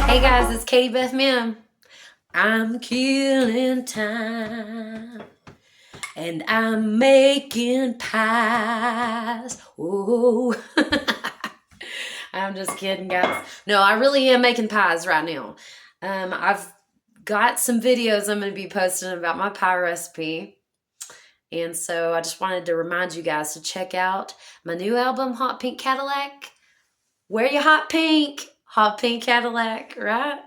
Hey guys, it's Katie Beth Mim. I'm killing time and I'm making pies. Oh, I'm just kidding, guys. No, I really am making pies right now. I've got some videos I'm going to be posting about my pie recipe. And so I just wanted to remind you guys to check out my new album, Hot Pink Cadillac. Wear your hot pink. Hot Pink Cadillac, right?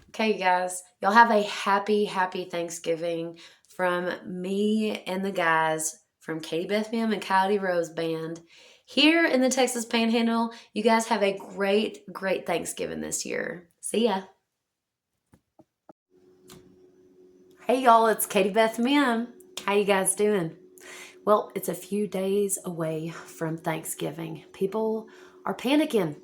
Okay, you guys, y'all have a happy Thanksgiving from me and the guys from Katie Beth Mim and Coyote Rose Band here in the Texas Panhandle. You guys have a great Thanksgiving this year. See ya. Hey, y'all, it's Katie Beth Mim. How you guys doing? Well, it's a few days away from Thanksgiving. People are panicking.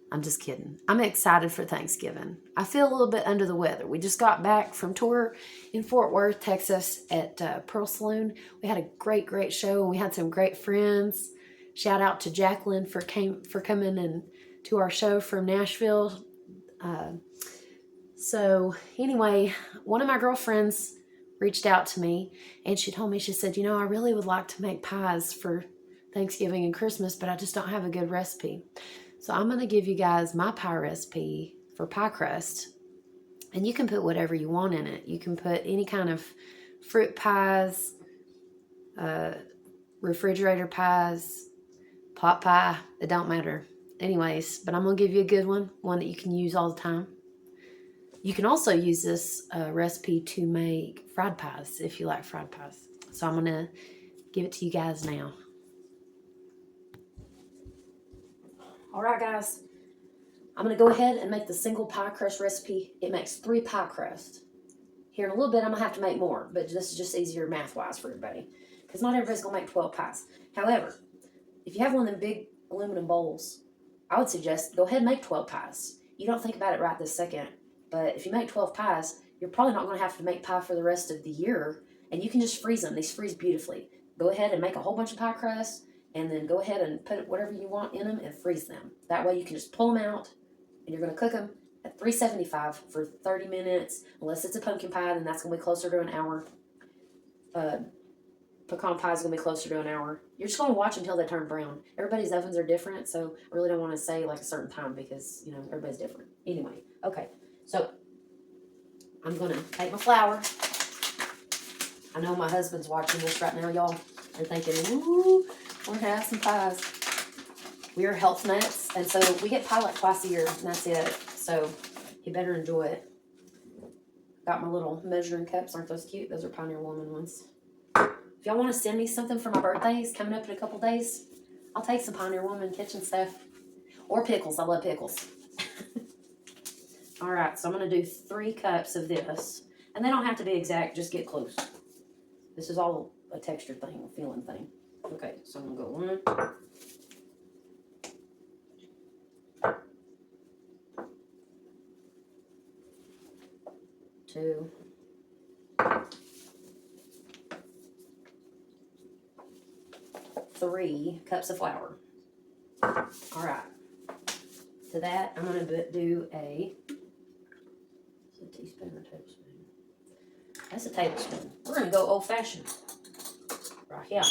I'm just kidding. I'm excited for Thanksgiving. I feel a little bit under the weather. We just got back from tour in Fort Worth, Texas at Pearl Saloon. We had a great show and we had some great friends. Shout out to Jacqueline for coming in to our show from Nashville. So anyway, one of my girlfriends reached out to me and she told me, she said, I really would like to make pies for Thanksgiving and Christmas, but I just don't have a good recipe. So I'm going to give you guys my pie recipe for pie crust. And you can put whatever you want in it. You can put any kind of fruit pies, refrigerator pies, pot pie. It don't matter. Anyways, but I'm going to give you a good one that you can use all the time. You can also use this recipe to make fried pies if you like fried pies. So I'm going to give it to you guys now. All right, guys. I'm going to go ahead and make the single pie crust recipe. It makes 3 pie crusts. Here in a little bit, I'm going to have to make more, but this is just easier math-wise for everybody because not everybody's going to make 12 pies. However, if you have one of them big aluminum bowls, I would suggest go ahead and make 12 pies. You don't think about it right this second, but if you make 12 pies, you're probably not going to have to make pie for the rest of the year, and you can just freeze them. These freeze beautifully. Go ahead and make a whole bunch of pie crusts, and then go ahead and put whatever you want in them and freeze them. That way you can just pull them out, and you're going to cook them at 375 for 30 minutes. Unless it's a pumpkin pie, then that's going to be closer to an hour. Pecan pie is going to be closer to an hour. You're just going to watch until they turn brown. Everybody's ovens are different, so I really don't want to say like a certain time because, everybody's different. Anyway, okay. So I'm going to take my flour. I know my husband's watching this right now, y'all. They're thinking, ooh, we're going to have some pies. We are health nuts, and so we get pie like twice a year, and that's it. So you better enjoy it. Got my little measuring cups. Aren't those cute? Those are Pioneer Woman ones. If y'all want to send me something for my birthdays coming up in a couple days, I'll take some Pioneer Woman kitchen stuff. Or pickles. I love pickles. All right, so I'm going to do 3 cups of this. And they don't have to be exact. Just get close. This is all a texture thing, a feeling thing. Okay, so I'm going to go 1. 2. 3 cups of flour. All right. To that, I'm going to do a teaspoon or tablespoon. That's a tablespoon. We're going to go old-fashioned. Right here.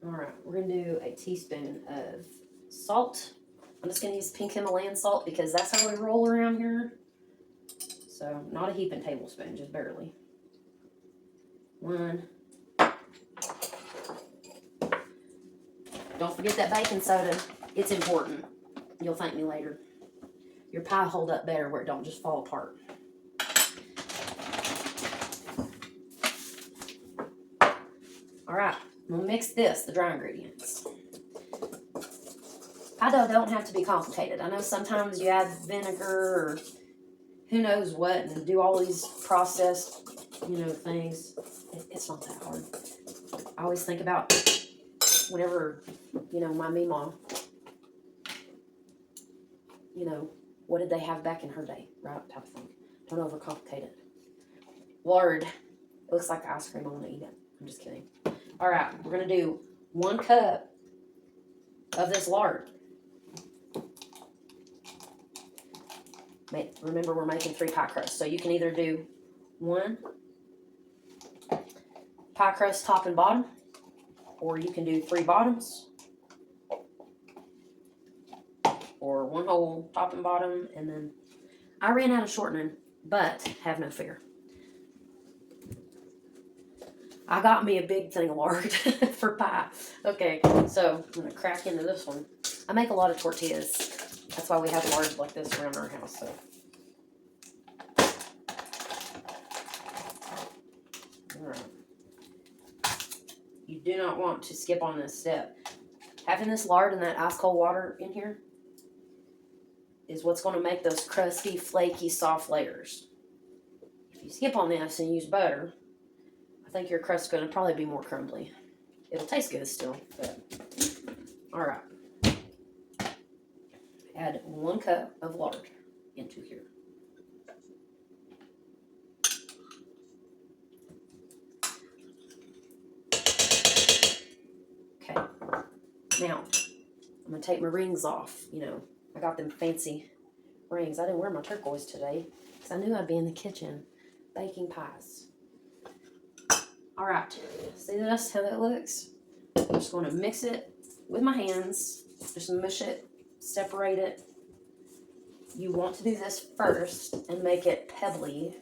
All right. We're going to do a teaspoon of salt. I'm just going to use pink Himalayan salt because that's how we roll around here. So, not a heaping tablespoon, just barely. 1. Don't forget that baking soda. It's important. You'll thank me later. Your pie hold up better where it don't just fall apart. All right, I'm gonna mix the dry ingredients. Pie dough don't have to be complicated. I know sometimes you add vinegar or who knows what and do all these processed, things. It's not that hard. I always think about whenever, my Meemaw, what did they have back in her day, right? Type of thing. Don't overcomplicate it. Lard. It looks like ice cream. I want to eat it. I'm just kidding. All right, we're going to do 1 cup of this lard. Remember, we're making 3 pie crusts. So you can either do 1 pie crust top and bottom, or you can do 3 bottoms, or 1 whole top and bottom. And then I ran out of shortening, but have no fear. I got me a big thing of lard for pie. Okay, so I'm going to crack into this one. I make a lot of tortillas. That's why we have lard like this around our house. So, all right. You do not want to skip on this step. Having this lard and that ice cold water in here is what's going to make those crusty, flaky, soft layers. If you skip on this and use butter, I think your crust is going to probably be more crumbly. It'll taste good still, but all right. Add 1 cup of lard into here. Okay. Now, I'm going to take my rings off. You know, I got them fancy rings. I didn't wear my turquoise today because I knew I'd be in the kitchen baking pies. All right, see this, how that looks? I'm just going to mix it with my hands. Just mush it, separate it. You want to do this first and make it pebbly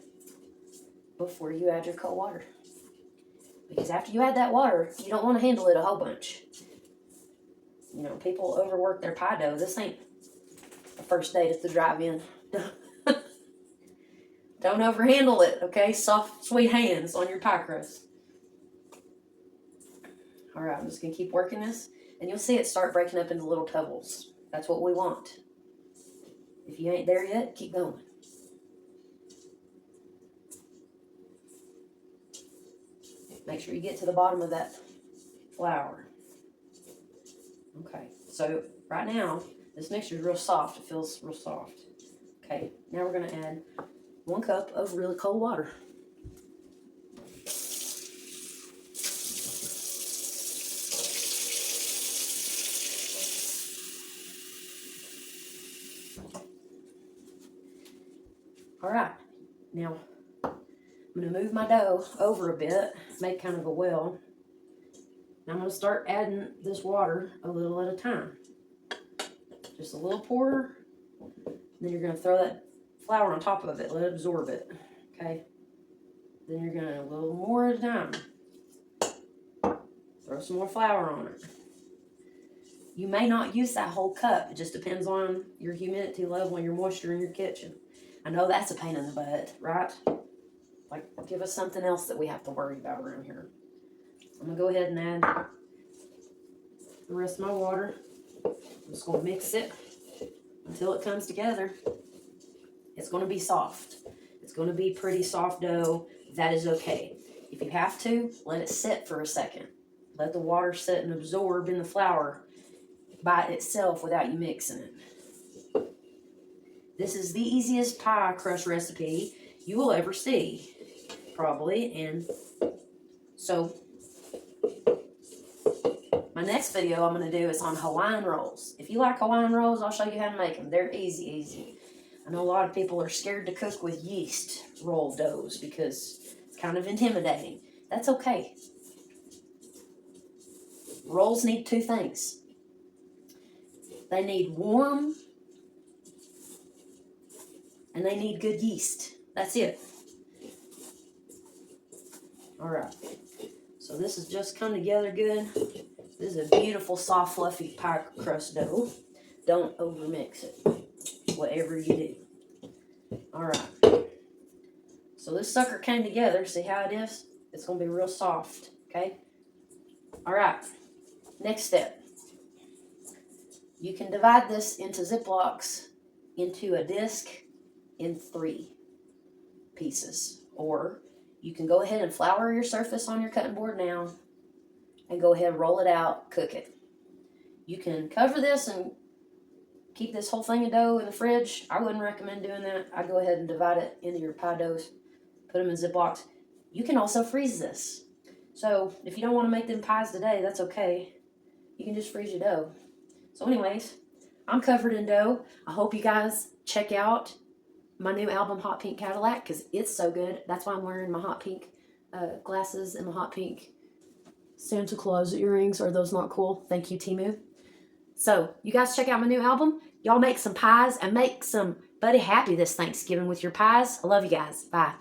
before you add your cold water. Because after you add that water, you don't want to handle it a whole bunch. You know, people overwork their pie dough. This ain't a first date at the drive-in. Don't overhandle it, okay? Soft, sweet hands on your pie crust. All right, I'm just going to keep working this, and you'll see it start breaking up into little pebbles. That's what we want. If you ain't there yet, keep going. Make sure you get to the bottom of that flour. Okay, so right now, this mixture is real soft. It feels real soft. Okay, now we're going to add 1 cup of really cold water. All right, now I'm going to move my dough over a bit, make kind of a well. Now I'm going to start adding this water a little at a time. Just a little pour, then you're going to throw that flour on top of it, let it absorb it, okay? Then you're going to a little more at a time. Throw some more flour on it. You may not use that whole cup. It just depends on your humidity level and your moisture in your kitchen. I know that's a pain in the butt, right? Like, give us something else that we have to worry about around here. I'm going to go ahead and add the rest of my water. I'm just going to mix it until it comes together. It's going to be soft. It's going to be pretty soft dough. That is okay. If you have to, let it sit for a second. Let the water sit and absorb in the flour by itself without you mixing it. This is the easiest pie crust recipe you will ever see, probably. And so my next video I'm going to do is on Hawaiian rolls. If you like Hawaiian rolls, I'll show you how to make them. They're easy. I know a lot of people are scared to cook with yeast roll doughs because it's kind of intimidating. That's okay. Rolls need 2 things. They need warm and they need good yeast. That's it. All right. So this has just come together good. This is a beautiful, soft, fluffy pie crust dough. Don't overmix it, whatever you do. All right. So this sucker came together. See how it is? It's going to be real soft, okay? All right. Next step. You can divide this into Ziplocs into a disc in 3 pieces. Or you can go ahead and flour your surface on your cutting board now and go ahead and roll it out, cook it. You can cover this and keep this whole thing of dough in the fridge. I wouldn't recommend doing that. I'd go ahead and divide it into your pie doughs, put them in Ziplocs. You can also freeze this. So if you don't want to make them pies today, that's okay. You can just freeze your dough. So anyways, I'm covered in dough. I hope you guys check out my new album, Hot Pink Cadillac, because it's so good. That's why I'm wearing my hot pink glasses and my hot pink Santa Claus earrings. Are those not cool? Thank you, Timu. So, you guys check out my new album. Y'all make some pies and make some Buddy happy this Thanksgiving with your pies. I love you guys. Bye.